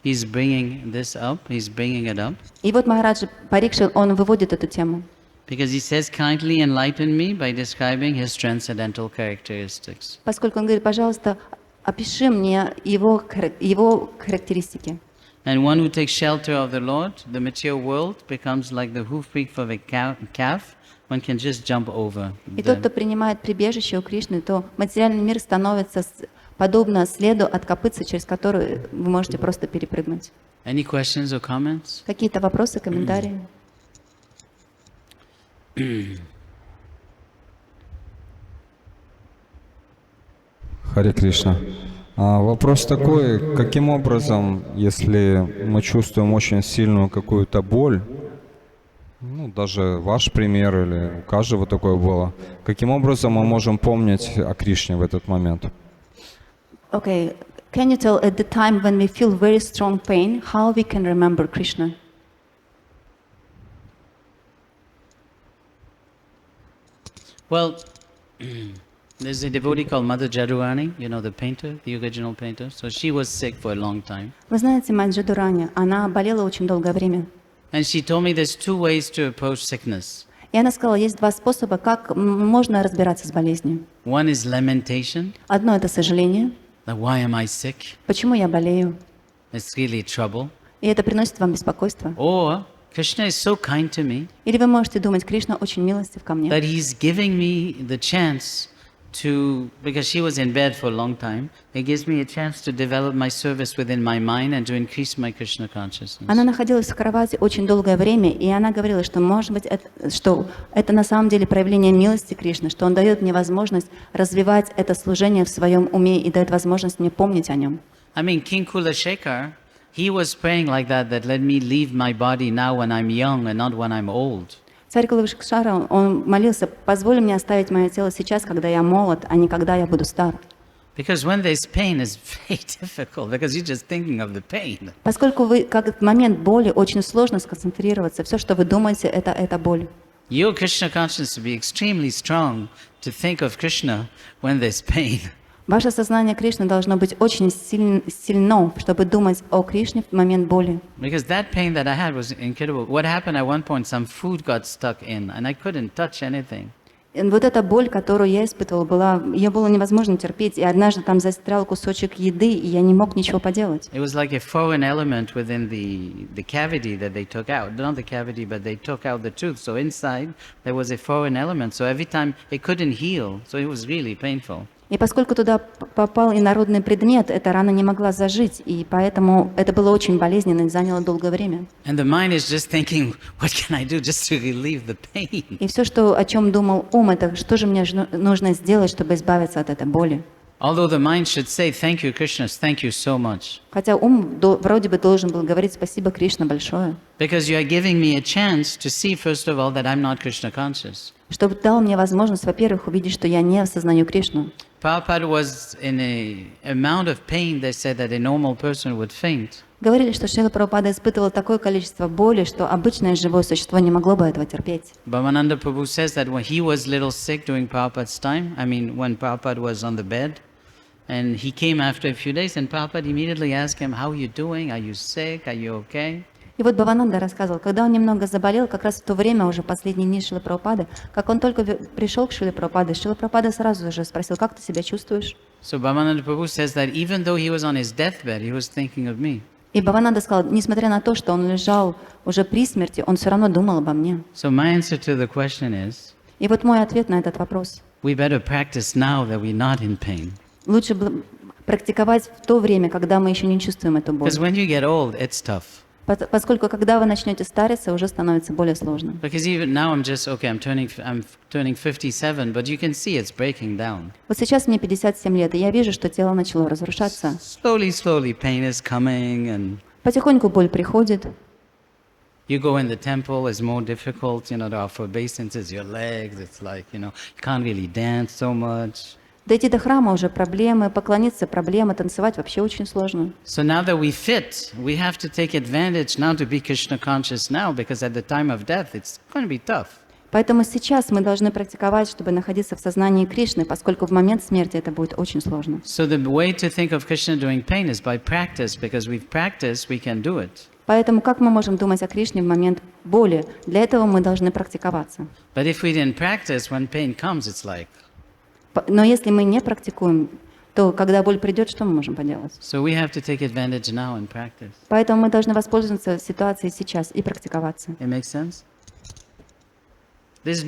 He's bringing this up. He's bringing it up. И вот Махарадж Парикшит, он выводит эту тему. Because he says, kindly enlighten me by describing his transcendental characteristics. Поскольку он говорит, пожалуйста, опиши мне его характеристики. And one who takes shelter of the Lord, the material world becomes like the hoof-pricks of a calf. One can just jump over. И тот, кто принимает прибежище у Кришны, то материальный мир становится подобно следу от копытца, через который вы можете просто перепрыгнуть. Any questions or comments? Какие-то вопросы, комментарии? Харе Кришна. Вопрос такой, каким образом, если мы чувствуем очень сильную какую-то боль, ну, даже ваш пример или у каждого такое было, каким образом мы можем помнить о Кришне в этот момент? Okay, can you tell at the time when we feel very strong pain, how we can remember Krishna? Well, there's a devotee called Mother Jadurani, you know, the painter, the original painter. So she was sick for a long time. Вы знаете, мать Джадурани, она болела очень долгое время. And she told me there's two ways to approach sickness. И она сказала, есть два способа, как можно разбираться с болезнью. One is lamentation. Одно – это сожаление. Like, why am I sick? Почему я болею? It's really trouble. И это приносит вам беспокойство. Or Krishna is so kind to me Или вы можете думать, Кришна очень милостив ко мне. that he's giving me the chance to, because she was in bed for a long time, it gives me a chance to develop my service within my mind and to increase my Krishna consciousness. Она находилась в кровати очень долгое время, и она говорила, что, может быть, что это на самом деле проявление милости Кришны, что Он дает мне возможность развивать это служение в своем уме и дает возможность мне помнить о Нем. I mean, King Kulashekar, he was praying like that let me leave my body now when I'm young and not when I'm old. Царь Кулавишкшара, он молился, позволь мне оставить мое тело сейчас, когда я молод, а не когда я буду стар. Because when there's pain, it's very difficult because you're just thinking of the pain. Поскольку вы, как в момент боли, очень сложно сконцентрироваться. Все, что вы думаете, это боль. Your Krishna consciousness will be extremely strong to think of Krishna when there's pain. Ваше сознание Кришны должно быть очень сильно, чтобы думать о Кришне в момент боли. Because that pain that I had was incredible. What happened at one point, some food got stuck in and I couldn't touch anything. И вот эта боль, которую я испытывала, ее было невозможно терпеть. И однажды там застрял кусочек еды, и я не мог ничего поделать. It was like a foreign element within the cavity that they took out. Not the cavity, but they took out the tooth. So inside there was a foreign element. So every time it couldn't heal. So it was really painful. И поскольку туда попал инородный предмет, эта рана не могла зажить, и поэтому это было очень болезненно и заняло долгое время. And the mind is just thinking, what can I do just to relieve the pain? И все, о чем думал ум, это что же мне нужно сделать, чтобы избавиться от этой боли. Although the mind should say, thank you, Krishna, thank you so much. Хотя ум вроде бы должен был говорить спасибо, Кришна, большое. Because you are giving me a chance to see, first of all, that I'm not Krishna conscious. Чтобы дал мне возможность, во-первых, увидеть, что я не осознаю Кришну. Prabhupada was in an amount of pain, they said, that a normal person would faint. Говорили, что Шрила Прабхупада испытывал такое количество боли, что обычное живое существо не могло бы этого терпеть. Bhavananda Prabhu says that when he was little sick during Prabhupada's time, when Prabhupada was on the bed, and he came after a few days, and Prabhupada immediately asked him, how are you doing? Are you sick? Are you okay? И вот Бхавананда рассказывал, когда он немного заболел, как раз в то время, уже последние дни Шрилы Прабхупады, как он только пришел к Шриле Прабхупаде, Шрила Прабхупада сразу же спросил, как ты себя чувствуешь? So Bhavananda Prabhu says that even though he was on his deathbed, he was thinking of me. И Бхавананда сказал, несмотря на то, что он лежал уже при смерти, он все равно думал обо мне. So my answer to the question is, И вот мой ответ на этот вопрос. we better practice now that we're not in pain. Лучше практиковать в то время, когда мы еще не чувствуем эту боль. Because when you get old, it's tough. Поскольку когда вы начнете стариться, уже становится более сложно. Because even now I'm turning 57, but you can see it's breaking down. Вот сейчас мне 57 лет, и я вижу, что тело начало разрушаться. Slowly, pain is coming, and Потихоньку боль приходит. you go in the temple, it's more difficult, there are obeisances, your legs, it's like, you can't really dance so much. Дойти до храма уже проблемы, поклониться проблемы, танцевать вообще очень сложно. So now that we fit, we have to take advantage now to be Krishna conscious now, because at the time of death, it's going to be tough. Поэтому сейчас мы должны практиковать, чтобы находиться в сознании Кришны, поскольку в момент смерти это будет очень сложно. So the way to think of Krishna during pain is by practice, because we've practiced, we can do it. Поэтому как мы можем думать о Кришне в момент боли? Для этого мы должны практиковаться. But if we didn't practice, when pain comes, it's like... Но если мы не практикуем, то когда боль придет, что мы можем поделать? So we have to take advantage now and practice. Поэтому мы должны воспользоваться ситуацией сейчас и практиковаться. It makes sense? There's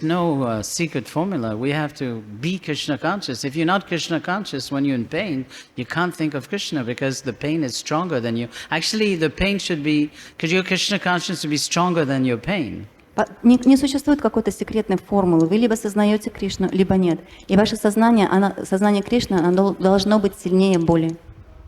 no secret formula. We have to be Krishna conscious. If you're not Krishna conscious when you're in pain, you can't think of Krishna because the pain is stronger than you. Actually, the pain should be, because your Krishna consciousness should be stronger than your pain. Не существует какой-то секретной формулы. Вы либо сознаете Кришну, либо нет. И ваше сознание, сознание Кришны, оно должно быть сильнее боли.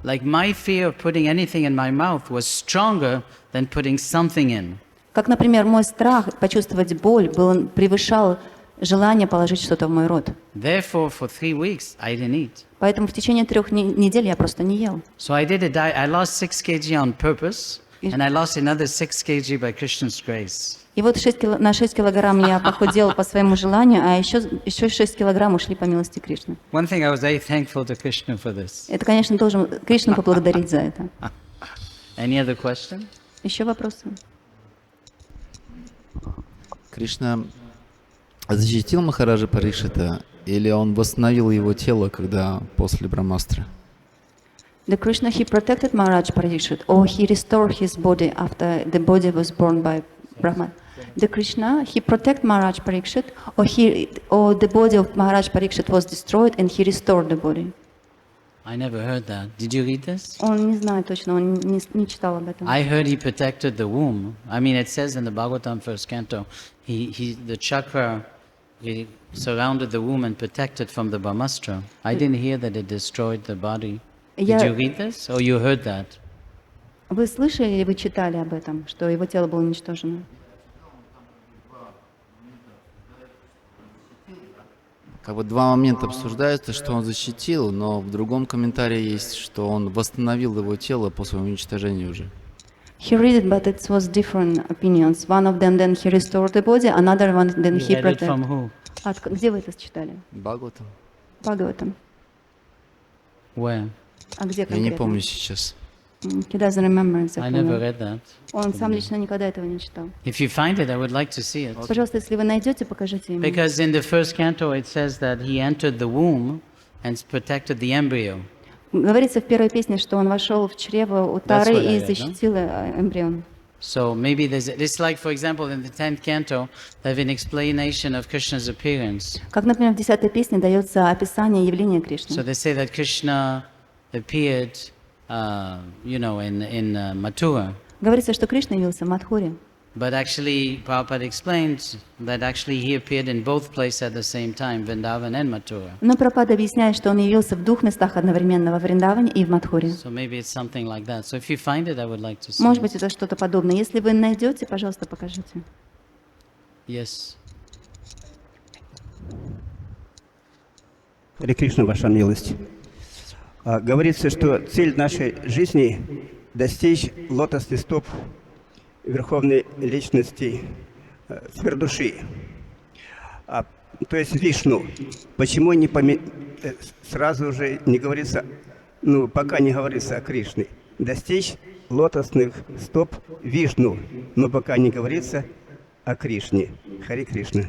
Like my fear of putting anything in my mouth was stronger than putting something in. Как, например, мой страх почувствовать боль превышал желание положить что-то в мой рот. Therefore, for 3 weeks, I didn't eat. Поэтому в течение 3 недель я просто не ел. So I did a diet. I lost 6 kg on purpose, and I lost another 6 kg by Krishna's grace. И вот на 6 килограмм я похудела по своему желанию, а еще 6 килограмм ушли по милости Кришны. One thing I was very thankful to Krishna for this. Это, конечно, должен Кришну поблагодарить за это. Any other question? Еще вопросы? Кришна защитил Махараджа Парикшита, или он восстановил его тело, когда после Брахмастры? The Krishna, he protected Maharaj Parikshit, or he restored his body after the body was born by Brahma. The Krishna, he protected Maharaj Parikshit, or the body of Maharaj Parikshit was destroyed and he restored the body. I never heard that. Did you read this? Он не знает точно, он не читал об этом. I heard he protected the womb. I mean, it says in the Bhagavatam first canto, the chakra he surrounded the womb and protected from the Brahmastra. I didn't hear that it destroyed the body. Did you read this, or you heard that? Вы слышали или вы читали об этом, что его тело было уничтожено? Как бы два момента обсуждаются, что он защитил, но в другом комментарии есть, что он восстановил его тело по своему уничтожению уже. He read it, but it was different opinions. One of them, then he restored the body, another one, then he You read it from protected. who? Где вы это читали? Бхагаватам? Бхагаватам. Where? А где Я конкретно? не помню сейчас. He doesn't remember I exactly. never read that. Он сам лично никогда этого не читал. If you find it, I would like to see it. Пожалуйста, если вы найдете, покажите ему. Because in the first canto it says that he entered the womb and protected the embryo. Говорится в первой песне, что он вошел в чрево у Тары what I и read, защитил эмбрион. So maybe it's like, for example, in the 10th canto, they have an explanation of Krishna's appearance. Как, например, в 10-й песне дается описание явления So Кришны. they say that Krishna appeared, in Mathura. Говорится, что Кришна явился в Мадхуре. But actually, Prabhupada explains that actually he appeared in both places at the same time, Vrindavan and Mathura. Но Прабхупада объясняет, что он явился в двух местах одновременно, во Вриндаване и в Мадхуре. So maybe it's something like that. So if you find it, I would like to see. Может быть, это что-то подобное. Если вы найдете, пожалуйста, покажите. Yes. Харе Кришна, Ваша милость. Говорится, что цель нашей жизни – достичь лотосных стоп Верховной Личности Сверхдуши, то есть Вишну. Почему сразу же не говорится, пока не говорится о Кришне, достичь лотосных стоп Вишну, но пока не говорится о Кришне. Харе Кришна.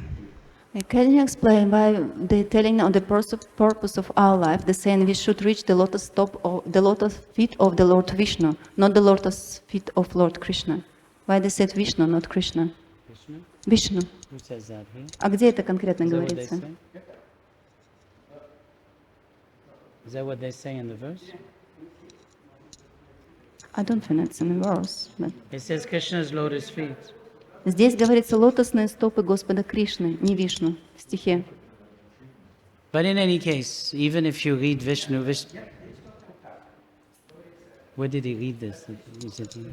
Can you explain why they're telling on the purpose of our life, they're saying we should reach the lotus stop of the lotus feet of the Lord Vishnu, not the lotus feet of Lord Krishna? Why they said Vishnu, not Krishna? Vishnu. Who says that here? А где это конкретно Is that what they говорится? say? Is that what they say in the verse? I don't think it's in the verse. But It says Krishna's lotus feet. здесь говорится лотосные стопы Господа Кришны, не Вишну, в стихе. But in any case, even if you read Vishnu, where did he read this? Is it here?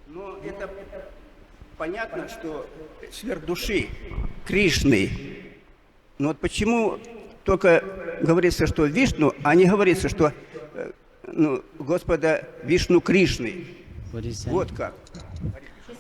Но это понятно, что сверхдуши Кришны. Но вот почему только говорится, что Вишну, а не говорится, что Господа Вишну Кришны. What is that? Вот как.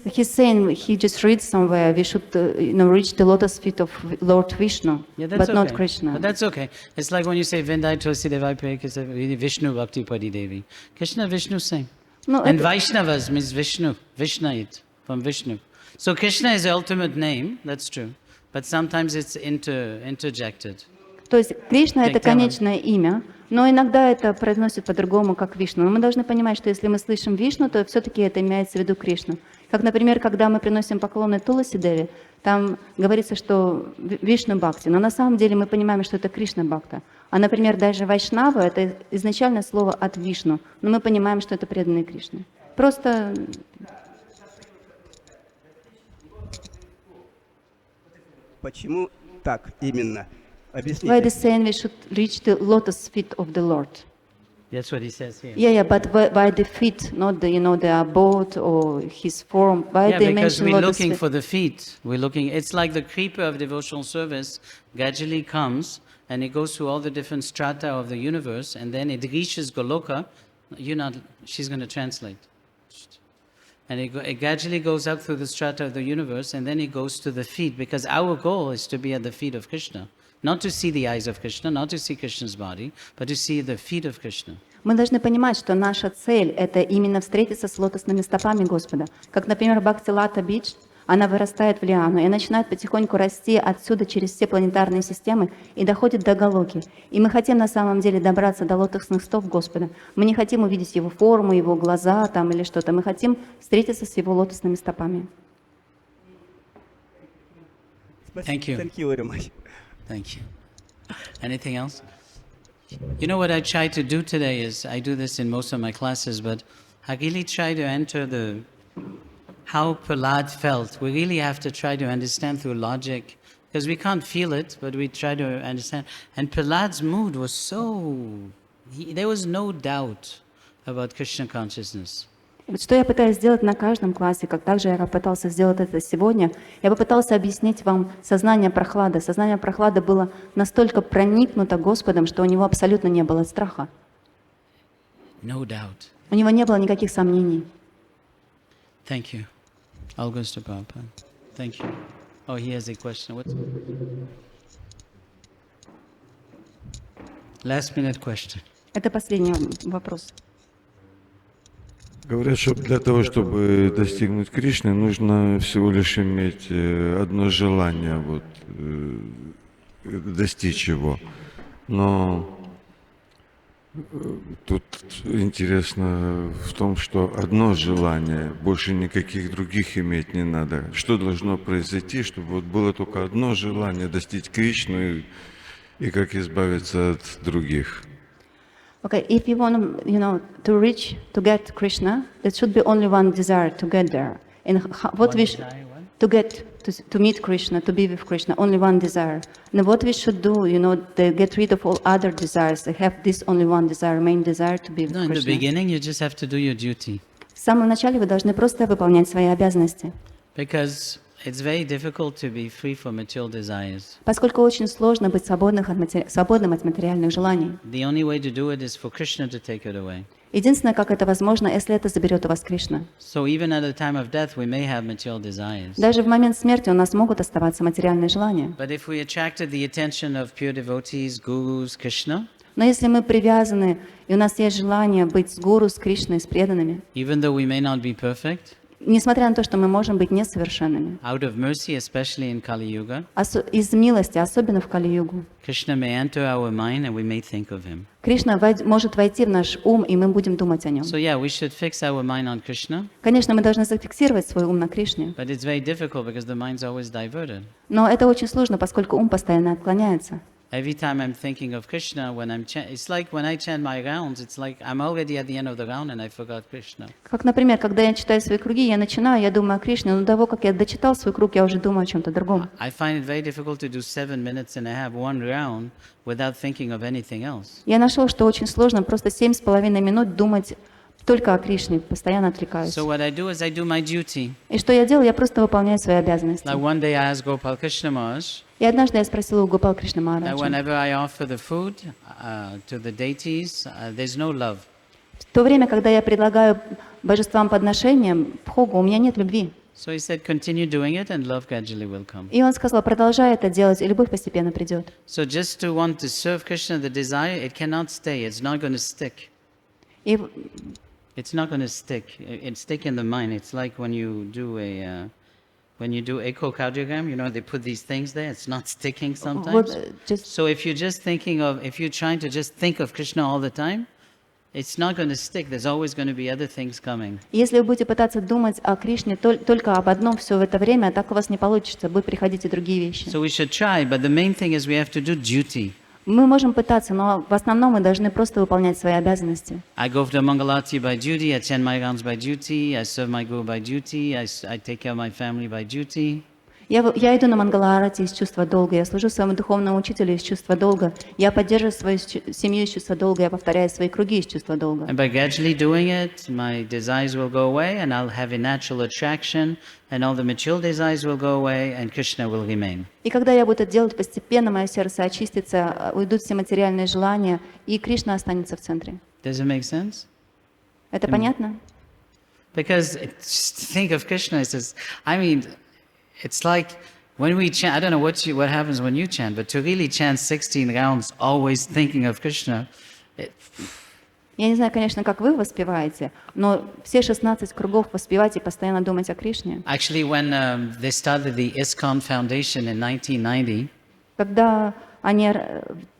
He's saying he just reads somewhere we should reach the lotus feet of Lord Vishnu, Yeah, that's but not okay. Krishna. But that's okay. It's like when you say Vindai Tulsi Devai Prayakasa Vishnu Bhakti Padi Devi. Krishna Vishnu same. Ну, And это- Vaishnavas means Vishnu, Vishnait, from Vishnu. So Krishna is the ultimate name, that's true. But sometimes it's interjected. То есть Кришна Так, это тема. конечное имя, но иногда это произносят по-другому, как Вишну. Но мы должны понимать, что если мы слышим Вишну, то все-таки это имеется в виду Кришну. Как, например, когда мы приносим поклоны Туласи Деве, там говорится, что Вишну Бхакти, но на самом деле мы понимаем, что это Кришна Бхакта. А, например, даже Вайшнава — это изначально слово от Вишну, но мы понимаем, что это преданные Кришны. Просто Почему так именно? why Объясните. they saying we should reach the lotus feet of the Lord. That's what he says here. Yeah, but why the feet, not the the abode or his form? Why Yeah, they because mention we're lotus looking feet? for the feet. We're looking, it's like the creeper of devotional service gradually comes and it goes through all the different strata of the universe and then it reaches Goloka. She's going to translate. And it gradually goes up through the strata of the universe and then it goes to the feet because our goal is to be at the feet of Krishna. Not to see the eyes of Krishna, not to see Krishna's body, but to see the feet of Krishna. Мы должны понимать, что наша цель — это именно встретиться с лотосными стопами Господа. Как, например, Бхакти-лата Бидж, она вырастает в лиану и начинает потихоньку расти отсюда через все планетарные системы и доходит до Галоки. И мы хотим на самом деле добраться до лотосных стоп Господа. Мы не хотим увидеть Его форму, Его глаза там или что-то. Мы хотим встретиться с Его лотосными стопами. Thank you. Thank you very much. Thank you. Anything else? You know what I try to do today is, I do this in most of my classes, but I really try to enter how Prahlad felt. We really have to try to understand through logic, because we can't feel it, but we try to understand. And Prahlad's mood was there was no doubt about Krishna consciousness. Вот что я пытаюсь сделать на каждом классе, как также я попытался сделать это сегодня, я попытался объяснить вам сознание Прохлады. Сознание Прохлады было настолько проникнуто Господом, что у него абсолютно не было страха. No doubt. У него не было никаких сомнений. Thank you. All goes to Prabhupada. Thank you. Oh, he has a question. Last minute question. Это последний вопрос. Говорят, что для того, чтобы достигнуть Кришны, нужно всего лишь иметь одно желание, достичь его. Но Тут интересно в том, что одно желание, больше никаких других иметь не надо. Что должно произойти, чтобы вот было только одно желание достичь Кришну и как избавиться от других? Okay, if you want, to reach, to get Krishna, it should be only one desire to get there. And what we to get to meet Krishna, to be with Krishna, only one desire. And what we should do, to get rid of all other desires, to have this only one desire, main desire to be with No, in the Krishna. beginning, you just have to do your duty. В самом начале вы должны просто выполнять свои обязанности, Because it's very difficult to be free from material desires. поскольку очень сложно быть свободным от материальных желаний. The only way to do it is for Krishna to take it away. Единственное, как это возможно, если это заберет у вас Кришна. So even at the time of death, we may have material desires. Даже в момент смерти у нас могут оставаться материальные желания. But if we attracted the attention of pure devotees, gurus, Krishna, Но если мы привязаны, и у нас есть желание быть с гуру, с Кришной, с преданными, even though we may not be perfect, несмотря на то, что мы можем быть несовершенными, out of mercy, especially in Kali Yuga, из милости, особенно в Кали-югу, Krishna may enter our mind and we may think of him. Кришна может войти в наш ум, и мы будем думать о нем. So yeah, we should fix our mind on Krishna, Конечно, мы должны зафиксировать свой ум на Кришне, but it's very difficult because the mind's always diverted. но это очень сложно, поскольку ум постоянно отклоняется. Every time I'm thinking of Krishna, when it's like when I chant my rounds, it's like I'm already at the end of the round and I forgot Krishna. Как, например, когда я читаю свои круги, я начинаю, я думаю о Кришне, но до того, как я дочитал свой круг, я уже думаю о чем-то другом. I find it very difficult to do 7 minutes and a half, one round, without thinking of anything else. Я нашел, что очень сложно просто 7,5 минут думать только о Кришне, постоянно отвлекаюсь. So what I do is I do my duty. И что я делаю? Я просто выполняю свои обязанности. Like one day I asked Gopal Krishna Maharaj И однажды я спросила у Гопал Кришны that Махараджа, whenever I offer the food to the deities, there's no love. в то время, когда я предлагаю божествам подношениям, Бхогу, у меня нет любви. So he said, continue doing it and love gradually will come. И он сказал, продолжай это делать, и любовь постепенно придет. So just to want to serve Krishna, the desire, it cannot stay. It's not going to stick. И It's not going to stick. It's stick in the mind. It's like when you do echocardiogram, they put these things there. It's not sticking sometimes. вот, So if you're trying to just think of Krishna all the time, it's not going to stick. There's always going to be other things coming. если вы будете пытаться думать о Кришне только об одном все в это время, так у вас не получится, будут приходить и другие вещи. So we should try, but the main thing is we have to do duty. Мы можем пытаться, но в основном мы должны просто выполнять свои обязанности. I go for the Mangalati by duty, I chant my rounds by duty, I serve my guru by duty, I take care of my family by duty. Я иду на Мангалаарати из чувства долга, я служу своему духовному учителю из чувства долга, я поддерживаю свою семью из чувства долга, я повторяю свои круги из чувства долга. And by gradually doing it, my desires will go away and I'll have a natural attraction and all the material desires will go away and Krishna will remain. И когда я буду это делать, постепенно мое сердце очистится, уйдут все материальные желания, и Кришна останется в центре. Does it make sense? Это понятно? Because think of Krishna, it's like when we chant, I don't know what happens when you chant, but to really chant 16 rounds always thinking of Krishna, Я не знаю, конечно, как вы воспеваете, но все 16 кругов воспевать и постоянно думать о Кришне. Actually, when they started the ISKCON Foundation in 1990, Когда они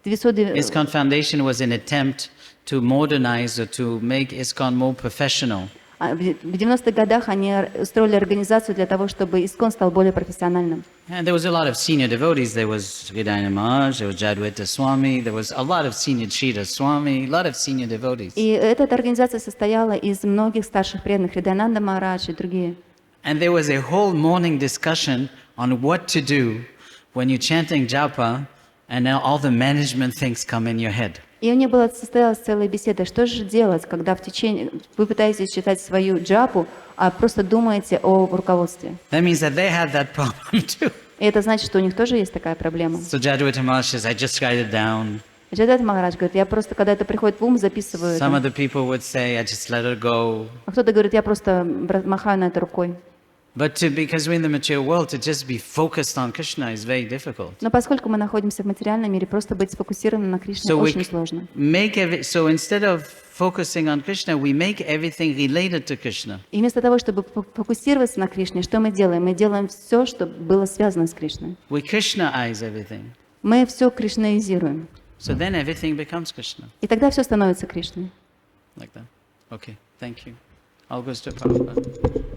ISKCON Foundation was an attempt to modernize or to make ISKCON more professional. в 90-х годах они устроили организацию для того, чтобы ИСККОН стал более профессиональным. And there was a lot of senior devotees. There was Sridhar Maharaj, there was Jadwaita Swami, there was a lot of senior Sridhar Swami, a lot of senior devotees. И эта организация состояла из многих старших преданных, Хридаянанда Махарадж и другие. And there was a whole morning discussion on what to do when you're chanting japa and now all the management things come in your head. И у них состоялась целая беседа, что же делать, когда вы пытаетесь читать свою джапу, а просто думаете о руководстве. That means that they had that problem too. И это значит, что у них тоже есть такая проблема. So Jadwaita Maharaj says, I just write it down. Джадвайта Махарадж говорит, я просто, когда это приходит в ум, записываю Some of это. the people would say, I just let it go. А кто-то говорит, я просто махаю на это рукой. But because we're in the material world, to just be focused on Krishna is very difficult. Но поскольку мы находимся в материальном мире, просто быть сфокусированным на Кришне So очень сложно. so instead of focusing on Krishna, we make everything related to Krishna. И вместо того, чтобы фокусироваться на Кришне, что мы делаем? Мы делаем все, что было связано с Кришной. We Krishnaиze everything. Мы все кришнаизируем. So then everything becomes Krishna. И тогда все становится Кришной. Like that. Okay, thank you. All goes to Prabhupada.